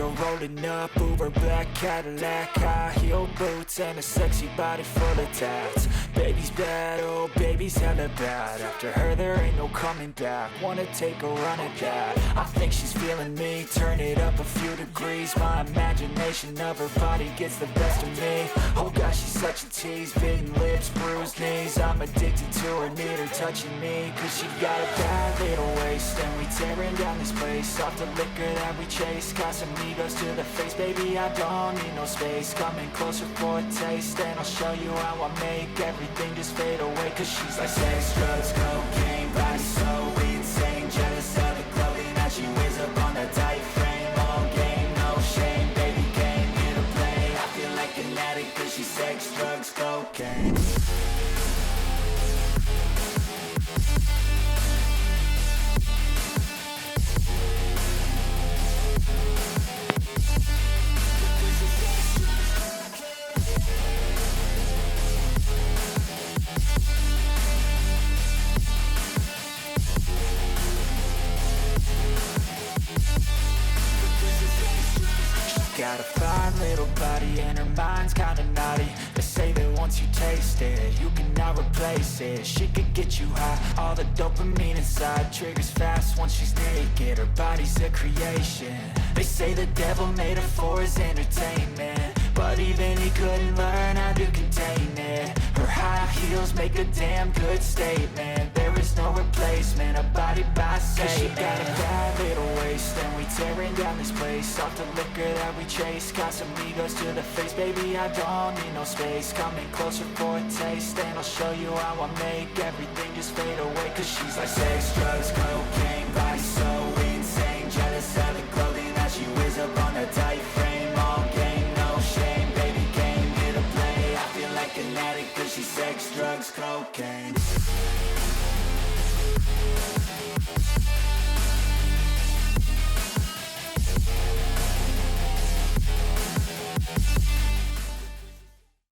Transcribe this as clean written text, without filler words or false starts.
you're rolling up, Uber black Cadillac, high heel boots and a sexy body full of tats. Baby's bad, oh baby's hella bad. After her there ain't no coming back. Wanna take a run at that. I think she's feeling me. Turn it up a few degrees. My imagination of her body gets the best of me. Oh gosh, she's such a tease. Bitten lips, bruised knees. I'm addicted to her, need her touching me. Cause she got a bad little waist, and we tearing down this place. Off the liquor that we chase. Casamigos to the face, baby I don't need no space. Coming closer for a taste, and I'll show you how I make everything just fade away. Cause she's like sex, drugs, cocaine, body so insane. Jealous of the clothing that she wears up on that tight frame. All game, no shame, baby came here to play. I feel like an addict cause she's sex, drugs, cocaine. Got a fine little body and her mind's kinda naughty. They say that once you taste it, you cannot replace it. She could get you high, all the dopamine inside triggers fast once she's naked. Her body's a creation. They say the devil made her for his entertainment, but even he couldn't learn how to contain it. Her high heels make a damn good statement. There is no replacement, a body by Satan. Cause she got a bad little waist, and we tearing down this place. Off the liquor that we chase. Casamigos to the face, baby I don't need no space. Coming closer for a taste, and I'll show you how I make everything just fade away. Cause she's like sex, drugs, cocaine, body so